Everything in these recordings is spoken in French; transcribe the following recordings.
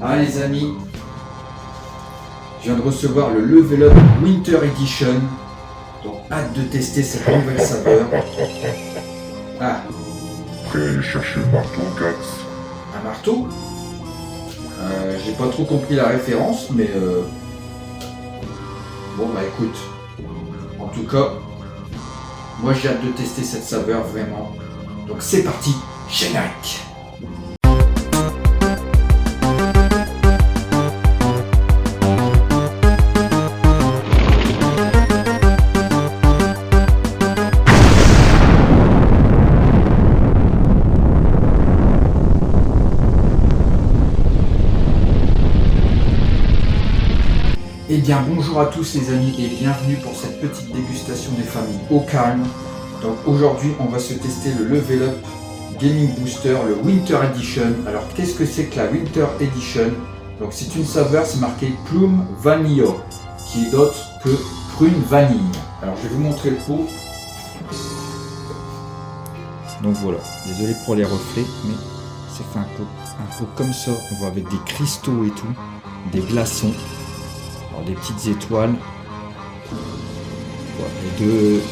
Ah les amis, je viens de recevoir le Level Up Winter Edition. Donc hâte de tester cette nouvelle saveur. Ah, Prêt à aller chercher le marteau, Katz? un marteau. J'ai pas trop compris la référence, mais bon bah écoute. En tout cas, moi j'ai hâte de tester cette saveur vraiment. Donc c'est parti, générique. Eh bien bonjour à tous les amis et bienvenue pour cette petite dégustation des familles au calme. Donc aujourd'hui on va se tester le Level Up Gaming Booster, le Winter Edition. Alors qu'est-ce que c'est que la Winter Edition? Donc c'est une saveur, c'est marqué Plum Vanilla, qui est d'autre que prune vanille. Alors je vais vous montrer le pot. Donc voilà, désolé pour les reflets, mais c'est fait un pot comme ça. On voit avec des cristaux et tout, des glaçons. Des petites étoiles. Ouais,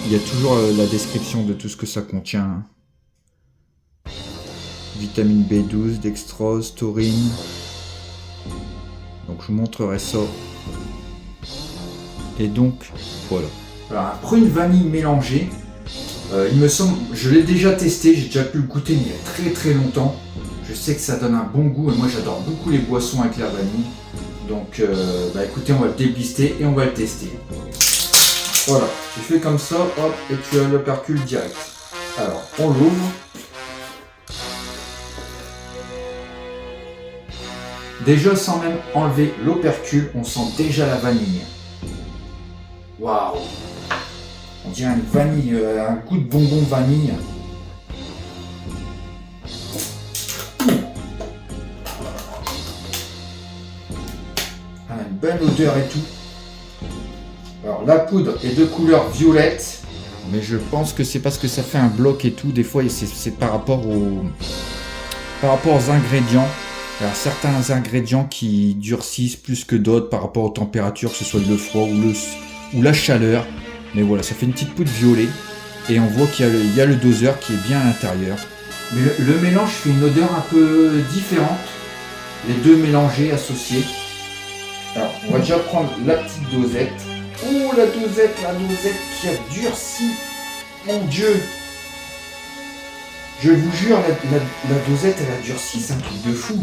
il y a toujours la description de tout ce que ça contient. Vitamine B12, dextrose, taurine. Donc je vous montrerai ça. Et donc voilà. Alors un prune vanille mélangée. Il me semble, je l'ai déjà testé, j'ai déjà pu le goûter mais il y a très très longtemps. Je sais que ça donne un bon goût et moi j'adore beaucoup les boissons avec la vanille. Donc bah écoutez, on va le déblister et on va le tester. Voilà, tu fais comme ça, hop, et tu as l'opercule direct. Alors, on l'ouvre. Déjà, sans même enlever l'opercule, on sent déjà la vanille. Waouh! On dirait une vanille, un goût de bonbon vanille. Une belle odeur et tout. Alors la poudre est de couleur violette, mais je pense que c'est parce que ça fait un bloc et tout. Des fois c'est par rapport aux ingrédients. Alors certains ingrédients qui durcissent plus que d'autres par rapport aux températures, que ce soit le froid ou la chaleur. Mais voilà, ça fait une petite poudre violet et on voit qu'il y a le doseur qui est bien à l'intérieur. Mais le mélange fait une odeur un peu différente. Les deux mélangés, associés. Alors, on va déjà prendre la petite dosette. Oh, la dosette qui a durci. Mon Dieu. Je vous jure, la dosette, elle a durci. C'est un truc de fou.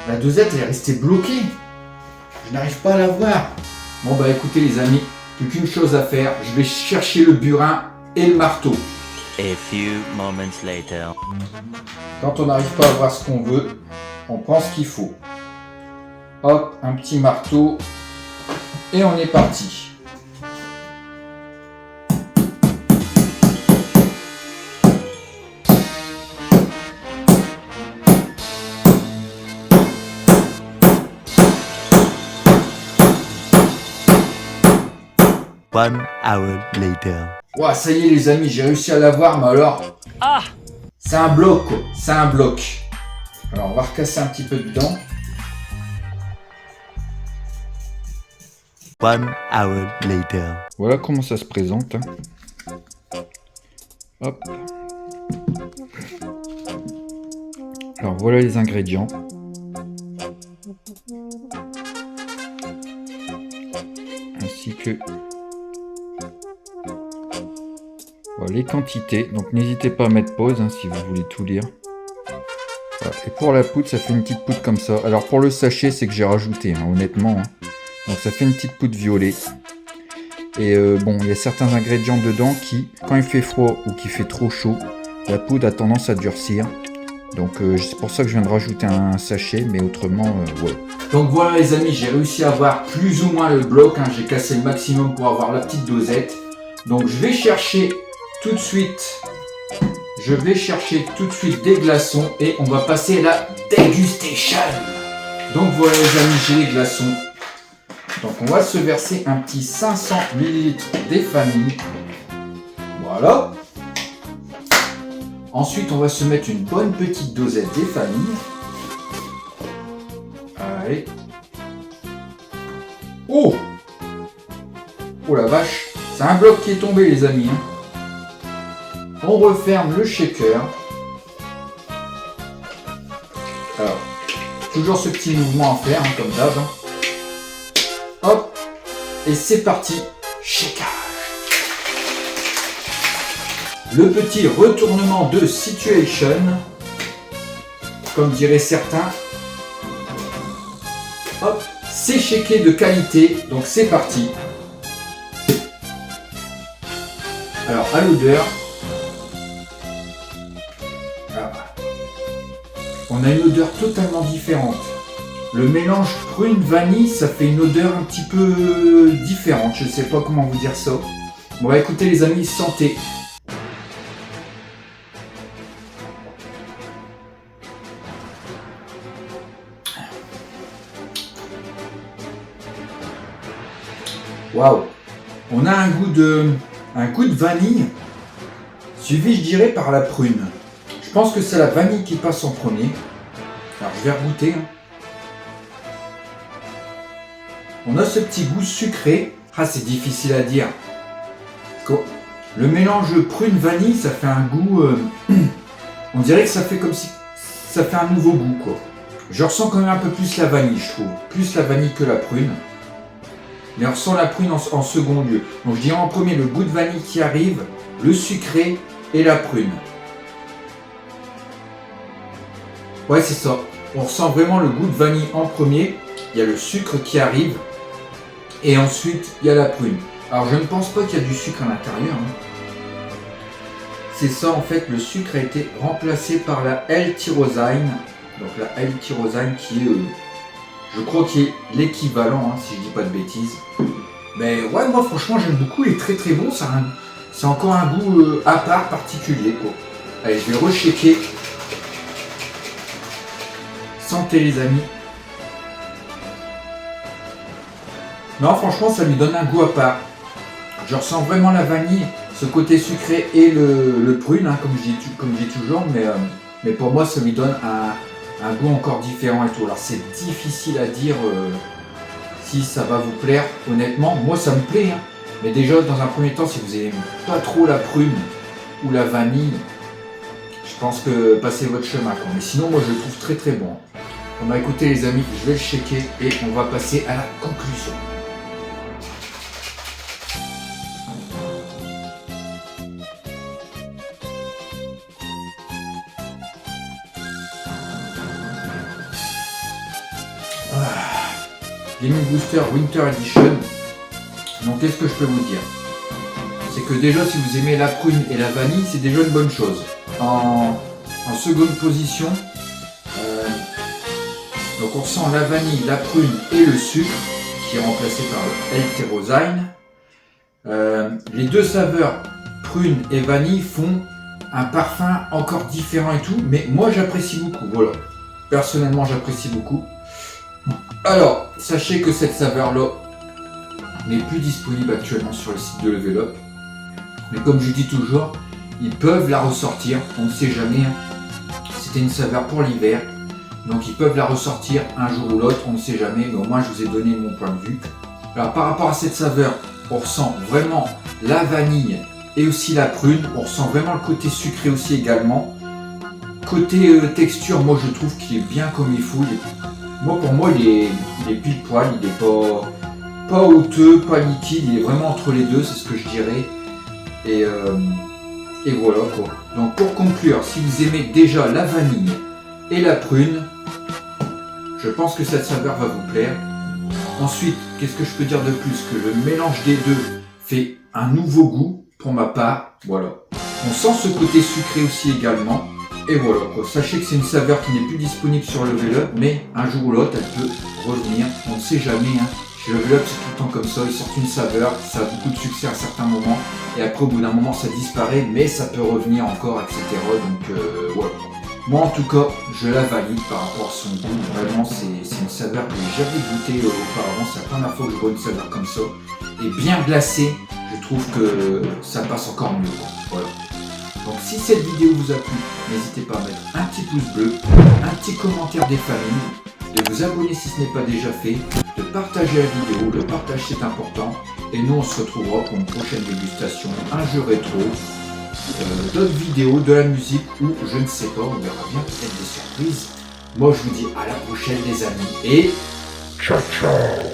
La dosette, elle est restée bloquée. Je n'arrive pas à la voir. Bon, bah écoutez les amis, plus qu'une chose à faire. Je vais chercher le burin et le marteau. A few moments later. Quand on n'arrive pas à voir ce qu'on veut, on prend ce qu'il faut. Hop, un petit marteau. Et on est parti. One hour later. Ouah, ça y est les amis, j'ai réussi à l'avoir, mais alors... Ah! C'est un bloc, quoi. C'est un bloc. Alors, on va recasser un petit peu dedans. One hour later. Voilà comment ça se présente. Hop. Alors voilà les ingrédients. Ainsi que voilà, les quantités. Donc n'hésitez pas à mettre pause si vous voulez tout lire. Voilà. Et pour la poudre, ça fait une petite poudre comme ça. Alors pour le sachet, c'est que j'ai rajouté, honnêtement. Donc ça fait une petite poudre violet. Et bon, il y a certains ingrédients dedans qui, quand il fait froid ou qu'il fait trop chaud, la poudre a tendance à durcir. Donc c'est pour ça que je viens de rajouter un sachet, mais autrement, voilà. Donc voilà les amis, j'ai réussi à avoir plus ou moins le bloc. J'ai cassé le maximum pour avoir la petite dosette. Donc je vais chercher tout de suite. Des glaçons et on va passer à la dégustation. Donc voilà les amis, j'ai les glaçons. Donc on va se verser un petit 500 ml des familles. Voilà. Ensuite on va se mettre une bonne petite dosette des familles. Allez. Oh! Oh la vache! C'est un bloc qui est tombé, les amis. On referme le shaker. Alors, toujours ce petit mouvement à faire, comme d'hab. Hop! Et c'est parti! Shaker! Le petit retournement de situation, comme diraient certains. Hop, c'est shaké de qualité, donc c'est parti. Alors à l'odeur, on a une odeur totalement différente. Le mélange prune-vanille, ça fait une odeur un petit peu différente, je sais pas comment vous dire ça. Bon bah écoutez les amis, santé. Waouh, on a un goût de vanille, suivi je dirais par la prune. Je pense que c'est la vanille qui passe en premier. Alors je vais regoûter. On a ce petit goût sucré. Ah, c'est difficile à dire. Le mélange prune-vanille, ça fait un goût... on dirait que ça fait comme si... Ça fait un nouveau goût, quoi. Je ressens quand même un peu plus la vanille, je trouve. Plus la vanille que la prune. Mais on ressent la prune en second lieu. Donc je dirais en premier le goût de vanille qui arrive, le sucré et la prune. Ouais, c'est ça. On ressent vraiment le goût de vanille en premier. Il y a le sucre qui arrive. Et ensuite, il y a la prune. Alors je ne pense pas qu'il y a du sucre à l'intérieur. C'est ça en fait, le sucre a été remplacé par la L-tyrosine. Donc la L-tyrosine qui est... je crois qu'il est l'équivalent, si je dis pas de bêtises. Mais ouais, moi franchement j'aime beaucoup, il est très très bon, c'est encore un goût à part particulier quoi. Allez, je vais re-shaker. Santé les amis. Non franchement ça lui donne un goût à part. Je ressens vraiment la vanille, ce côté sucré et le prune, comme je dis toujours, mais pour moi ça lui donne un goût encore différent et tout. Alors c'est difficile à dire si ça va vous plaire, honnêtement. Moi ça me plaît, mais déjà dans un premier temps, si vous n'aimez pas trop la prune ou la vanille, je pense que passez votre chemin, quoi. Mais sinon moi je le trouve très très bon. On va écouter les amis, je vais le shaker et on va passer à la conclusion. Gaming Booster Winter Edition. Donc qu'est-ce que je peux vous dire? C'est que déjà si vous aimez la prune et la vanille, c'est déjà une bonne chose. En seconde position, donc on sent la vanille, la prune et le sucre qui est remplacé par le L-tyrosine. Les deux saveurs prune et vanille font un parfum encore différent et tout, mais moi j'apprécie beaucoup. Voilà, personnellement j'apprécie beaucoup. Alors, sachez que cette saveur-là n'est plus disponible actuellement sur le site de Level Up. Mais comme je dis toujours, ils peuvent la ressortir, on ne sait jamais. C'était une saveur pour l'hiver, donc ils peuvent la ressortir un jour ou l'autre, on ne sait jamais, mais au moins je vous ai donné mon point de vue. Alors par rapport à cette saveur, on ressent vraiment la vanille et aussi la prune, on ressent vraiment le côté sucré aussi également. Côté texture, moi je trouve qu'il est bien comme il faut. Pour moi, il est pile poil, il n'est pas hauteux, pas liquide, il est vraiment entre les deux, c'est ce que je dirais. Et voilà quoi. Donc pour conclure, si vous aimez déjà la vanille et la prune, je pense que cette saveur va vous plaire. Ensuite, qu'est-ce que je peux dire de plus? Que le mélange des deux fait un nouveau goût pour ma part. Voilà. On sent ce côté sucré aussi également. Et voilà quoi. Sachez que c'est une saveur qui n'est plus disponible sur Level Up, mais un jour ou l'autre elle peut revenir. On ne sait jamais. Chez Level Up c'est tout le temps comme ça. Ils sortent une saveur, ça a beaucoup de succès à certains moments. Et après au bout d'un moment ça disparaît, mais ça peut revenir encore, etc. Donc voilà. Moi en tout cas, je la valide par rapport à son goût. Vraiment c'est une saveur que j'ai jamais goûtée auparavant. C'est la première fois que je bois une saveur comme ça. Et bien glacée, je trouve que ça passe encore mieux. Voilà. Donc si cette vidéo vous a plu, n'hésitez pas à mettre un petit pouce bleu, un petit commentaire des familles. de vous abonner si ce n'est pas déjà fait, de partager la vidéo, le partage c'est important, et nous on se retrouvera pour une prochaine dégustation, un jeu rétro, d'autres vidéos, de la musique, ou je ne sais pas, on verra bien, peut-être des surprises. Moi je vous dis à la prochaine les amis, et Ciao, ciao.